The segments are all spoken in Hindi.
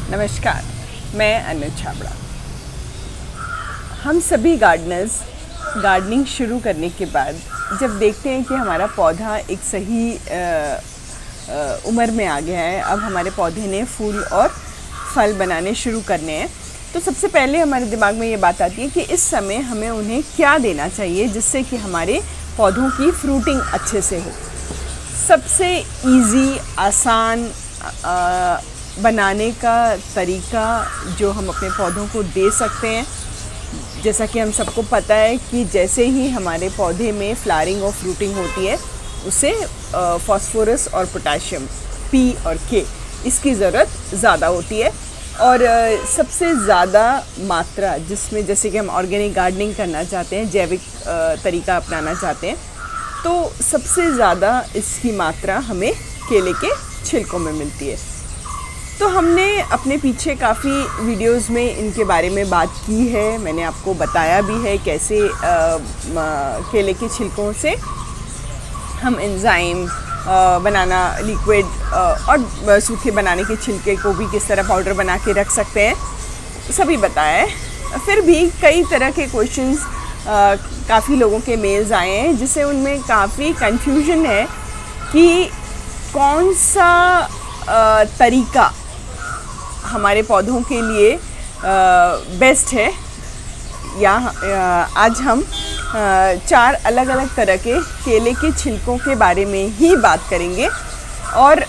नमस्कार, मैं अनु छाबड़ा। हम सभी गार्डनर्स गार्डनिंग शुरू करने के बाद जब देखते हैं कि हमारा पौधा एक सही उम्र में आ गया है, अब हमारे पौधे ने फूल और फल बनाने शुरू करने हैं, तो सबसे पहले हमारे दिमाग में ये बात आती है कि इस समय हमें उन्हें क्या देना चाहिए जिससे कि हमारे पौधों की फ्रूटिंग अच्छे से हो। सबसे इजी आसान बनाने का तरीका जो हम अपने पौधों को दे सकते हैं, जैसा कि हम सबको पता है कि जैसे ही हमारे पौधे में फ्लावरिंग और फ्रूटिंग होती है उसे फास्फोरस और पोटाशियम P और K इसकी ज़रूरत ज़्यादा होती है। और सबसे ज़्यादा मात्रा जिसमें, जैसे कि हम ऑर्गेनिक गार्डनिंग करना चाहते हैं, जैविक तरीका अपनाना चाहते हैं, तो सबसे ज़्यादा इसकी मात्रा हमें केले के छिलकों में मिलती है। तो हमने अपने पीछे काफ़ी वीडियोस में इनके बारे में बात की है, मैंने आपको बताया भी है कैसे केले के छिलकों से हम एंजाइम बनाना, लिक्विड और सूखे बनाने के छिलके को भी किस तरह पाउडर बना के रख सकते हैं, सभी बताया है। फिर भी कई तरह के क्वेश्चंस काफ़ी लोगों के मेल्स आए हैं जिससे उनमें काफ़ी कंफ्यूजन है कि कौन सा तरीका हमारे पौधों के लिए बेस्ट है। या आज हम 4 अलग अलग तरह के केले के छिलकों के बारे में ही बात करेंगे और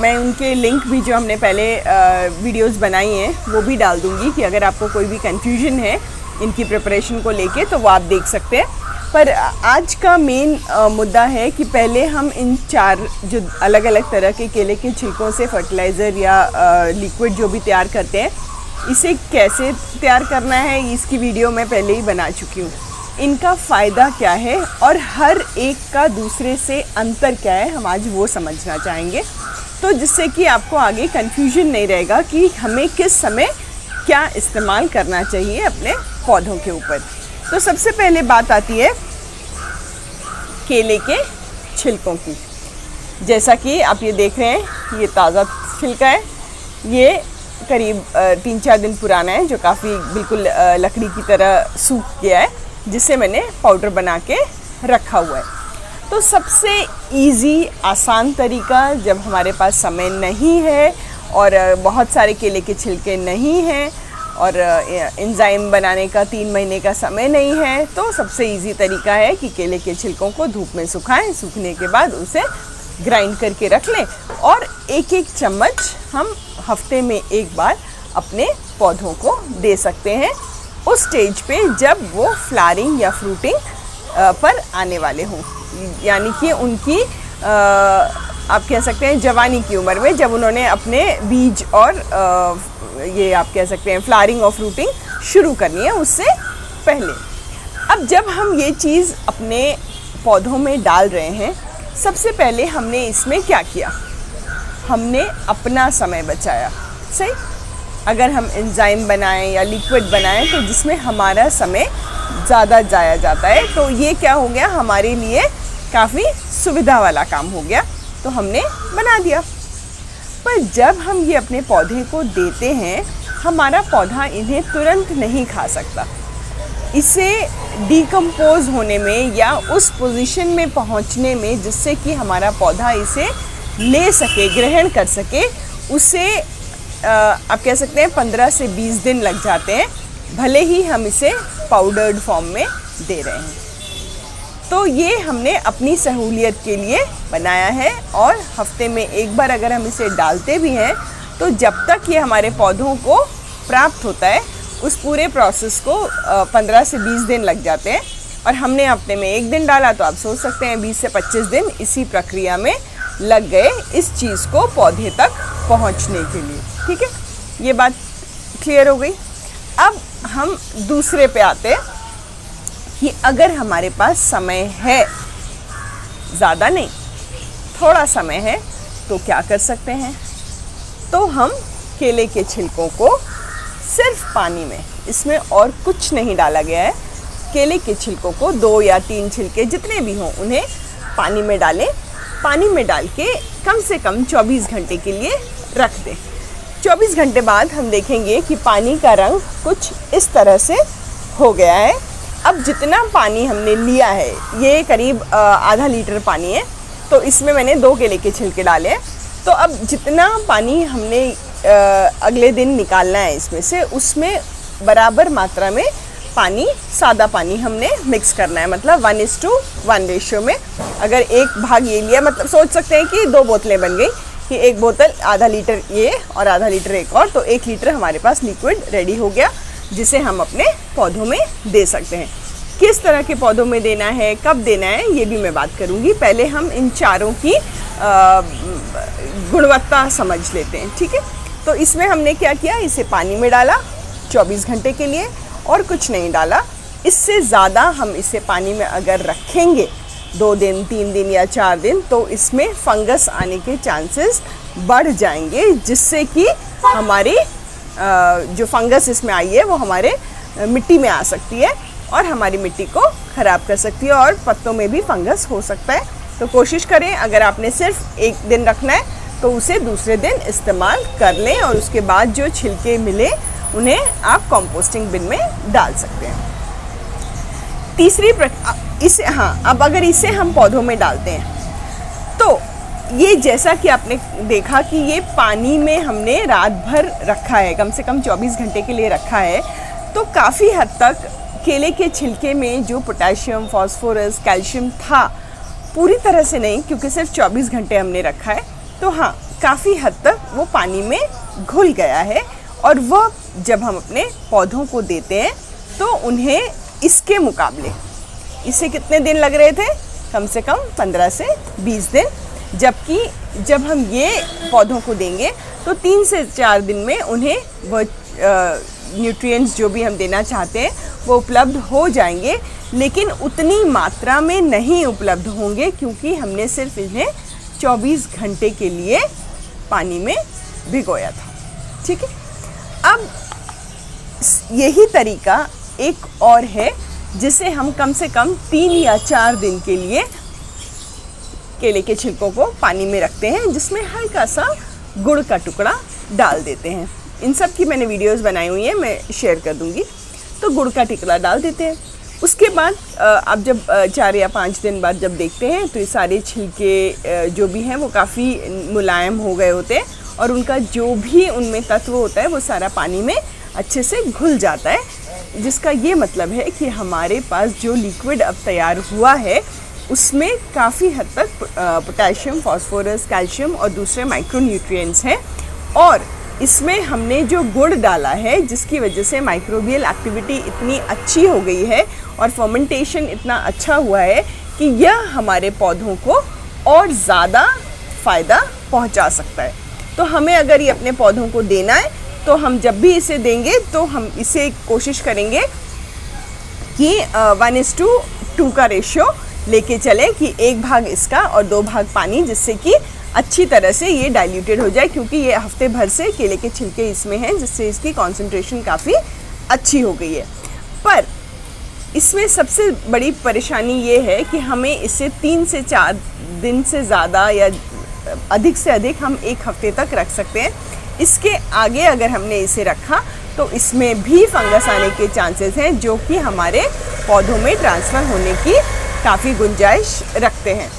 मैं उनके लिंक भी जो हमने पहले वीडियोस बनाई हैं वो भी डाल दूंगी कि अगर आपको कोई भी कंफ्यूजन है इनकी प्रिपरेशन को लेके तो वो आप देख सकते हैं। पर आज का मेन मुद्दा है कि पहले हम इन 4 जो अलग अलग तरह के केले के छिलकों से फर्टिलाइज़र या लिक्विड जो भी तैयार करते हैं, इसे कैसे तैयार करना है इसकी वीडियो मैं पहले ही बना चुकी हूँ। इनका फ़ायदा क्या है और हर एक का दूसरे से अंतर क्या है, हम आज वो समझना चाहेंगे, तो जिससे कि आपको आगे कन्फ्यूजन नहीं रहेगा कि हमें किस समय क्या इस्तेमाल करना चाहिए अपने पौधों के ऊपर। तो सबसे पहले बात आती है केले के छिलकों की। जैसा कि आप ये देख रहे हैं, ये ताज़ा छिलका है, ये करीब 3-4 दिन पुराना है, जो काफ़ी बिल्कुल लकड़ी की तरह सूख गया है, जिसे मैंने पाउडर बना के रखा हुआ है। तो सबसे इजी आसान तरीका, जब हमारे पास समय नहीं है और बहुत सारे केले के छिलके नहीं हैं और एंजाइम बनाने का 3 महीने का समय नहीं है, तो सबसे इजी तरीका है कि केले के छिलकों को धूप में सुखाएं, सूखने के बाद उसे ग्राइंड करके रख लें और 1-1 चम्मच हम हफ्ते में एक बार अपने पौधों को दे सकते हैं उस स्टेज पे जब वो फ्लावरिंग या फ्रूटिंग पर आने वाले हों, यानी कि उनकी आप कह सकते हैं जवानी की उम्र में, जब उन्होंने अपने बीज और ये आप कह सकते हैं फ्लावरिंग और फ्रूटिंग शुरू करनी है उससे पहले। अब जब हम ये चीज़ अपने पौधों में डाल रहे हैं, सबसे पहले हमने इसमें क्या किया, हमने अपना समय बचाया। सही, अगर हम एंजाइम बनाएं या लिक्विड बनाएं तो जिसमें हमारा समय ज़्यादा जाया जाता है, तो ये क्या हो गया, हमारे लिए काफ़ी सुविधा वाला काम हो गया, तो हमने बना दिया। पर जब हम ये अपने पौधे को देते हैं, हमारा पौधा इन्हें तुरंत नहीं खा सकता। इसे डिकम्पोज होने में या उस पोजीशन में पहुंचने में जिससे कि हमारा पौधा इसे ले सके, ग्रहण कर सके, उसे आप कह सकते हैं 15 से 20 दिन लग जाते हैं, भले ही हम इसे पाउडर्ड फॉर्म में दे रहे हैं। तो ये हमने अपनी सहूलियत के लिए बनाया है और हफ्ते में एक बार अगर हम इसे डालते भी हैं, तो जब तक ये हमारे पौधों को प्राप्त होता है उस पूरे प्रोसेस को 15 से 20 दिन लग जाते हैं। और हमने हफ्ते में 1 दिन डाला, तो आप सोच सकते हैं 20 से 25 दिन इसी प्रक्रिया में लग गए इस चीज़ को पौधे तक पहुंचने के लिए। ठीक है, ये बात क्लियर हो गई। अब हम दूसरे पे आते हैं कि अगर हमारे पास समय है, ज़्यादा नहीं, थोड़ा समय है, तो क्या कर सकते हैं। तो हम केले के छिलकों को सिर्फ पानी में, इसमें और कुछ नहीं डाला गया है, केले के छिलकों को 2 या 3 छिलके जितने भी हों उन्हें पानी में डालें। पानी में डाल के कम से कम 24 घंटे के लिए रख दें। 24 घंटे बाद हम देखेंगे कि पानी का रंग कुछ इस तरह से हो गया है। अब जितना पानी हमने लिया है, ये करीब आधा लीटर पानी है, तो इसमें मैंने 2 केले के छिलके डाले हैं। तो अब जितना पानी हमने अगले दिन निकालना है इसमें से, उसमें बराबर मात्रा में पानी, सादा पानी हमने मिक्स करना है, मतलब 1:1 रेशियो में। अगर एक भाग ये लिया, मतलब सोच सकते हैं कि 2 बोतलें बन गई, कि एक बोतल आधा लीटर ये और आधा लीटर एक और, तो 1 लीटर हमारे पास लिक्विड रेडी हो गया, जिसे हम अपने पौधों में दे सकते हैं। किस तरह के पौधों में देना है, कब देना है, ये भी मैं बात करूँगी। पहले हम इन चारों की गुणवत्ता समझ लेते हैं, ठीक है। तो इसमें हमने क्या किया, इसे पानी में डाला 24 घंटे के लिए और कुछ नहीं डाला। इससे ज़्यादा हम इसे पानी में अगर रखेंगे 2 दिन, 3 दिन या 4 दिन, तो इसमें फंगस आने के चांसेस बढ़ जाएंगे, जिससे कि हमारी जो फंगस इसमें आई है वो हमारे मिट्टी में आ सकती है और हमारी मिट्टी को ख़राब कर सकती है, और पत्तों में भी फंगस हो सकता है। तो कोशिश करें, अगर आपने सिर्फ 1 दिन रखना है तो उसे दूसरे दिन इस्तेमाल कर लें, और उसके बाद जो छिलके मिले उन्हें आप कंपोस्टिंग बिन में डाल सकते हैं। तीसरी इसे अब अगर इसे हम पौधों में डालते हैं, तो ये जैसा कि आपने देखा कि ये पानी में हमने रात भर रखा है, कम से कम 24 घंटे के लिए रखा है, तो काफ़ी हद तक केले के छिलके में जो पोटेशियम, फास्फोरस, कैल्शियम था, पूरी तरह से नहीं, क्योंकि सिर्फ 24 घंटे हमने रखा है, तो हाँ, काफ़ी हद तक वो पानी में घुल गया है। और वह जब हम अपने पौधों को देते हैं तो उन्हें इसके मुकाबले, इसे कितने दिन लग रहे थे, कम से कम 15 से 20 दिन, जबकि जब हम ये पौधों को देंगे तो 3 से 4 दिन में उन्हें वह न्यूट्रिएंट्स जो भी हम देना चाहते हैं वो उपलब्ध हो जाएंगे, लेकिन उतनी मात्रा में नहीं उपलब्ध होंगे, क्योंकि हमने सिर्फ इन्हें 24 घंटे के लिए पानी में भिगोया था, ठीक है। अब यही तरीका एक और है, जिसे हम कम से कम 3 या 4 दिन के लिए केले के छिलकों को पानी में रखते हैं, जिसमें हल्का सा गुड़ का टुकड़ा डाल देते हैं। इन सब की मैंने वीडियोस बनाई हुई हैं, मैं शेयर कर दूंगी। तो गुड़ का टुकड़ा डाल देते हैं। उसके बाद आप जब 4 या 5 दिन बाद जब देखते हैं तो ये सारे छिलके जो भी हैं वो काफ़ी मुलायम हो गए होते हैं, और उनका जो भी उनमें तत्व होता है वो सारा पानी में अच्छे से घुल जाता है, जिसका ये मतलब है कि हमारे पास जो लिक्विड अब तैयार हुआ है उसमें काफ़ी हद तक पोटेशियम, फास्फोरस, कैल्शियम और दूसरे माइक्रो न्यूट्रिएंट्स हैं। और इसमें हमने जो गुड़ डाला है, जिसकी वजह से माइक्रोबियल एक्टिविटी इतनी अच्छी हो गई है और फर्मेंटेशन इतना अच्छा हुआ है कि यह हमारे पौधों को और ज़्यादा फ़ायदा पहुंचा सकता है। तो हमें अगर ये अपने पौधों को देना है, तो हम जब भी इसे देंगे तो हम इसे कोशिश करेंगे कि 1:2 का रेशियो लेके चलें, कि 1 भाग इसका और 2 भाग पानी, जिससे कि अच्छी तरह से ये डाइल्यूटेड हो जाए, क्योंकि ये हफ्ते भर से केले के छिलके इसमें हैं, जिससे इसकी कॉन्सेंट्रेशन काफ़ी अच्छी हो गई है। पर इसमें सबसे बड़ी परेशानी ये है कि हमें इसे 3 से 4 दिन से ज़्यादा या अधिक से अधिक हम 1 हफ्ते तक रख सकते हैं। इसके आगे अगर हमने इसे रखा तो इसमें भी फंगस आने के चांसेस हैं, जो कि हमारे पौधों में ट्रांसफ़र होने की काफ़ी गुंजाइश रखते हैं।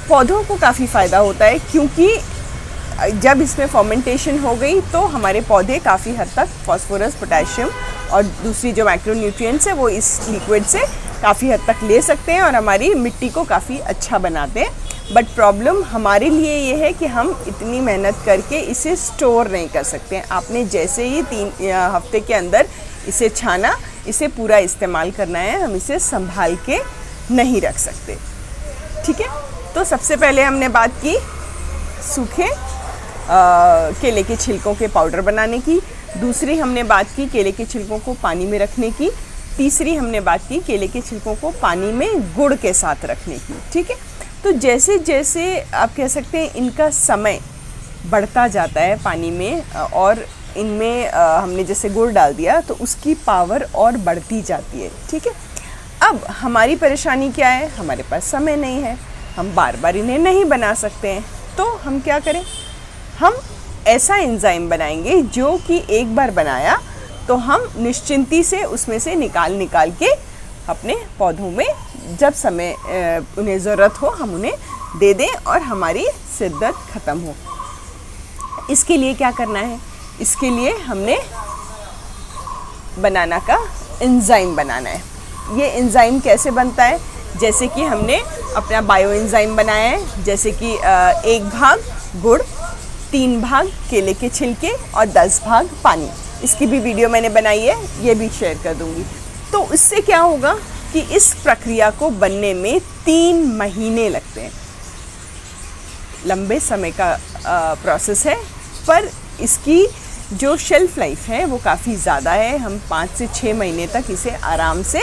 पौधों को काफ़ी फ़ायदा होता है, क्योंकि जब इसमें फर्मेंटेशन हो गई तो हमारे पौधे काफ़ी हद तक फास्फोरस, पोटेशियम और दूसरी जो माइक्रो न्यूट्रिएंट्स है वो इस लिक्विड से काफ़ी हद तक ले सकते हैं और हमारी मिट्टी को काफ़ी अच्छा बनाते हैं। बट प्रॉब्लम हमारे लिए ये है कि हम इतनी मेहनत करके इसे स्टोर नहीं कर सकते हैं। आपने जैसे ही 3 हफ्ते के अंदर इसे छाना, इसे पूरा इस्तेमाल करना है, हम इसे संभाल के नहीं रख सकते, ठीक है। तो सबसे पहले हमने बात की सूखे केले के छिलकों के पाउडर बनाने की, दूसरी हमने बात की केले के छिलकों को पानी में रखने की, तीसरी हमने बात की केले के छिलकों को पानी में गुड़ के साथ रखने की, ठीक है। तो जैसे जैसे आप कह सकते हैं इनका समय बढ़ता जाता है पानी में, और इनमें हमने जैसे गुड़ डाल दिया तो उसकी पावर और बढ़ती जाती है, ठीक है। अब हमारी परेशानी क्या है, हमारे पास समय नहीं है, हम बार बार इन्हें नहीं बना सकते हैं, तो हम क्या करें, हम ऐसा एंजाइम बनाएंगे जो कि एक बार बनाया तो हम निश्चिंती से उसमें से निकाल के अपने पौधों में जब समय उन्हें ज़रूरत हो हम उन्हें दे दें और हमारी सिर दर्द ख़त्म हो। इसके लिए क्या करना है? इसके लिए हमने बनाना का एंजाइम बनाना है। ये एंजाइम कैसे बनता है? जैसे कि हमने अपना बायो एंजाइम बनाया है, जैसे कि 1 भाग गुड़, 3 भाग केले के छिलके और 10 भाग पानी। इसकी भी वीडियो मैंने बनाई है, ये भी शेयर कर दूंगी। तो इससे क्या होगा कि इस प्रक्रिया को बनने में 3 महीने लगते हैं। लंबे समय का प्रोसेस है, पर इसकी जो शेल्फ लाइफ है वो काफ़ी ज़्यादा है। हम 5 से 6 महीने तक इसे आराम से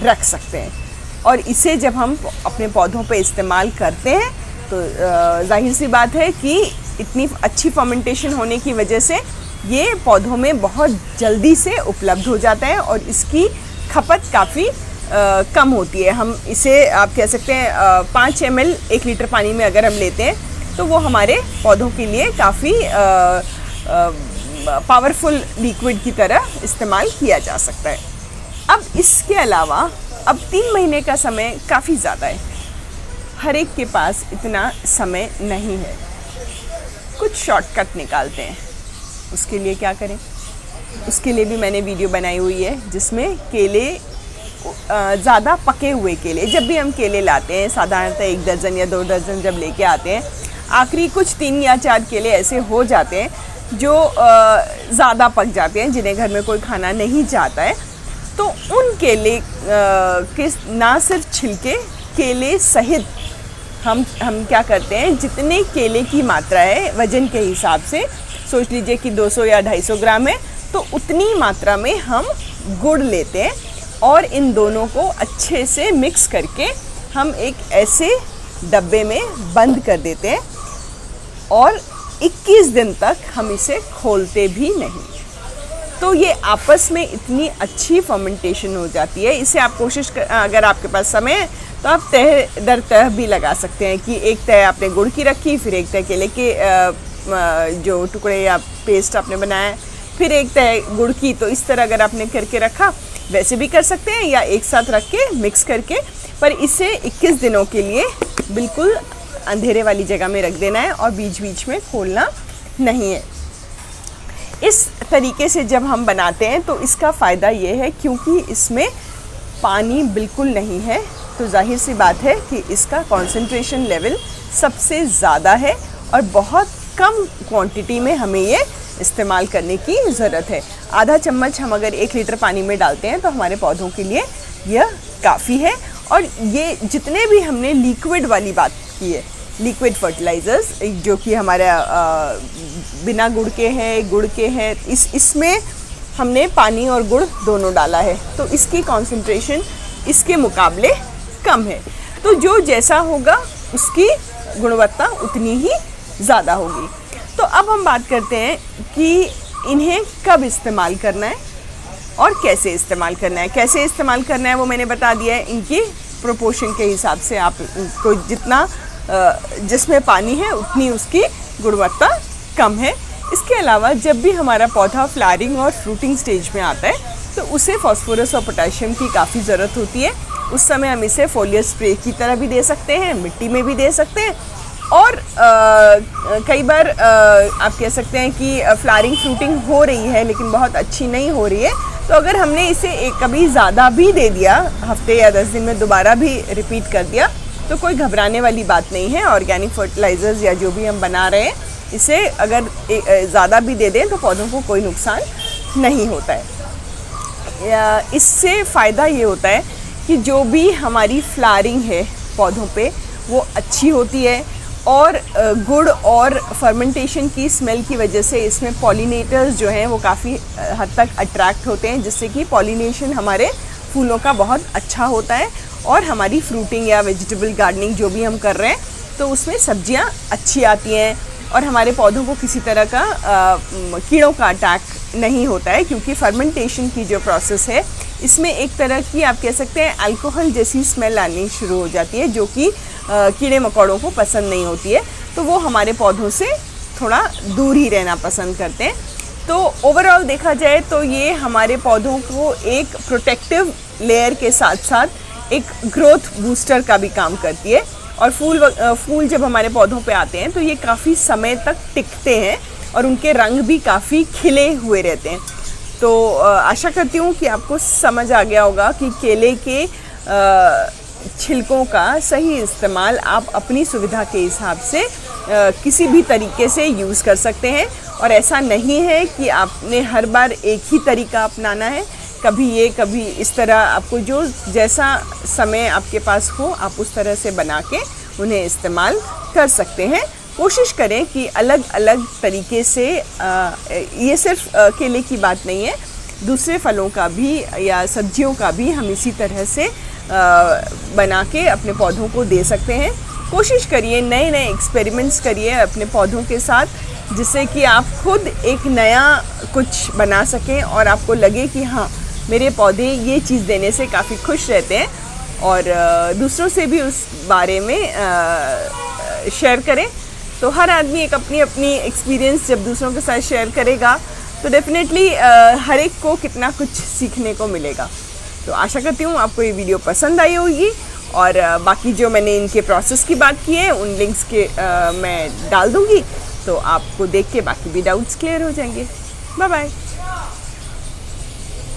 रख सकते हैं। और इसे जब हम अपने पौधों पे इस्तेमाल करते हैं तो जाहिर सी बात है कि इतनी अच्छी फर्मेंटेशन होने की वजह से ये पौधों में बहुत जल्दी से उपलब्ध हो जाता है और इसकी खपत काफ़ी कम होती है। हम इसे आप कह सकते हैं 5 ml 1 लीटर पानी में अगर हम लेते हैं तो वो हमारे पौधों के लिए काफ़ी पावरफुल लिक्विड की तरह इस्तेमाल किया जा सकता है। अब इसके अलावा अब 3 महीने का समय काफ़ी ज़्यादा है, हर एक के पास इतना समय नहीं है। कुछ शॉर्टकट निकालते हैं। उसके लिए क्या करें? उसके लिए भी मैंने वीडियो बनाई हुई है जिसमें केले, ज़्यादा पके हुए केले, जब भी हम केले लाते हैं साधारणतः 1 दर्जन या 2 दर्जन जब लेके आते हैं, आखिरी कुछ 3 या 4 केले ऐसे हो जाते हैं जो ज़्यादा पक जाते हैं, जिन्हें घर में कोई खाना नहीं चाहता है। तो उन केले के ना सिर्फ छिलके, केले सहित हम क्या करते हैं, जितने केले की मात्रा है वज़न के हिसाब से, सोच लीजिए कि 200 या 250 ग्राम है, तो उतनी मात्रा में हम गुड़ लेते हैं और इन दोनों को अच्छे से मिक्स करके हम एक ऐसे डब्बे में बंद कर देते हैं और 21 दिन तक हम इसे खोलते भी नहीं। तो ये आपस में इतनी अच्छी फर्मेंटेशन हो जाती है। इसे आप अगर आपके पास समय है तो आप तह दर तह भी लगा सकते हैं कि एक तह आपने गुड़ की रखी, फिर एक तह केले के जो टुकड़े या पेस्ट आपने बनाया, फिर एक तह गुड़ की। तो इस तरह अगर आपने करके रखा वैसे भी कर सकते हैं या एक साथ रख के मिक्स करके, पर इसे 21 दिनों के लिए बिल्कुल अंधेरे वाली जगह में रख देना है और बीच बीच में खोलना नहीं है। इस तरीके से जब हम बनाते हैं तो इसका फ़ायदा ये है क्योंकि इसमें पानी बिल्कुल नहीं है, तो जाहिर सी बात है कि इसका कंसंट्रेशन लेवल सबसे ज़्यादा है और बहुत कम क्वांटिटी में हमें ये इस्तेमाल करने की ज़रूरत है। आधा चम्मच हम अगर 1 लीटर पानी में डालते हैं तो हमारे पौधों के लिए यह काफ़ी है। और ये जितने भी हमने लिक्विड वाली बात की है, लिक्विड फर्टिलाइज़र्स जो कि हमारा बिना गुड़ के हैं, इसमें हमने पानी और गुड़ दोनों डाला है, तो इसकी कंसंट्रेशन इसके मुकाबले कम है। तो जो जैसा होगा उसकी गुणवत्ता उतनी ही ज़्यादा होगी। तो अब हम बात करते हैं कि इन्हें कब इस्तेमाल करना है और कैसे इस्तेमाल करना है। कैसे इस्तेमाल करना है वो मैंने बता दिया है। इनकी प्रोपोर्शन के हिसाब से आप को जितना जिसमें पानी है उतनी उसकी गुणवत्ता कम है। इसके अलावा जब भी हमारा पौधा फ्लावरिंग और फ्रूटिंग स्टेज में आता है तो उसे फास्फोरस और पोटेशियम की काफ़ी ज़रूरत होती है। उस समय हम इसे फोलियर स्प्रे की तरह भी दे सकते हैं, मिट्टी में भी दे सकते हैं। और कई बार आप कह सकते हैं कि फ्लावरिंग फ्रूटिंग हो रही है लेकिन बहुत अच्छी नहीं हो रही है, तो अगर हमने इसे कभी ज़्यादा भी दे दिया, हफ्ते या 10 दिन में दोबारा भी रिपीट कर दिया, तो कोई घबराने वाली बात नहीं है। ऑर्गेनिक फर्टिलाइज़र्स या जो भी हम बना रहे हैं, इसे अगर ज़्यादा भी दे दें तो पौधों को कोई नुकसान नहीं होता है। इससे फ़ायदा ये होता है कि जो भी हमारी फ्लावरिंग है पौधों पे वो अच्छी होती है और गुड़ और फर्मेंटेशन की स्मेल की वजह से इसमें पॉलिनेटर्स जो हैं वो काफ़ी हद तक अट्रैक्ट होते हैं, जिससे कि पॉलिनेशन हमारे फूलों का बहुत अच्छा होता है और हमारी फ्रूटिंग या वेजिटेबल गार्डनिंग जो भी हम कर रहे हैं तो उसमें सब्जियां अच्छी आती हैं और हमारे पौधों को किसी तरह का कीड़ों का अटैक नहीं होता है, क्योंकि फर्मेंटेशन की जो प्रोसेस है इसमें एक तरह की आप कह सकते हैं अल्कोहल जैसी स्मेल आनी शुरू हो जाती है, जो कि कीड़े मकोड़ों को पसंद नहीं होती है। तो वो हमारे पौधों से थोड़ा दूर ही रहना पसंद करते हैं। तो ओवरऑल देखा जाए तो ये हमारे पौधों को एक प्रोटेक्टिव लेयर के साथ साथ एक ग्रोथ बूस्टर का भी काम करती है। और फूल जब हमारे पौधों पे आते हैं तो ये काफ़ी समय तक टिकते हैं और उनके रंग भी काफ़ी खिले हुए रहते हैं। तो आशा करती हूँ कि आपको समझ आ गया होगा कि केले के छिलकों का सही इस्तेमाल आप अपनी सुविधा के हिसाब से किसी भी तरीके से यूज़ कर सकते हैं। और ऐसा नहीं है कि आपने हर बार एक ही तरीका अपनाना है, कभी ये कभी इस तरह, आपको जो जैसा समय आपके पास हो आप उस तरह से बना के उन्हें इस्तेमाल कर सकते हैं। कोशिश करें कि अलग अलग तरीके से ये सिर्फ केले की बात नहीं है, दूसरे फलों का भी या सब्जियों का भी हम इसी तरह से बना के अपने पौधों को दे सकते हैं। कोशिश करिए, नए नए एक्सपेरिमेंट्स करिए अपने पौधों के साथ, जिससे कि आप खुद एक नया कुछ बना सकें और आपको लगे कि हाँ, मेरे पौधे ये चीज़ देने से काफ़ी खुश रहते हैं। और दूसरों से भी उस बारे में शेयर करें। तो हर आदमी एक अपनी अपनी एक्सपीरियंस जब दूसरों के साथ शेयर करेगा तो डेफिनेटली हर एक को कितना कुछ सीखने को मिलेगा। तो आशा करती हूँ आपको ये वीडियो पसंद आई होगी। और बाकी जो मैंने इनके प्रोसेस की बात की है उन लिंक्स के मैं डाल दूँगी, तो आपको देख के बाकी भी डाउट्स क्लियर हो जाएंगे। Bye bye.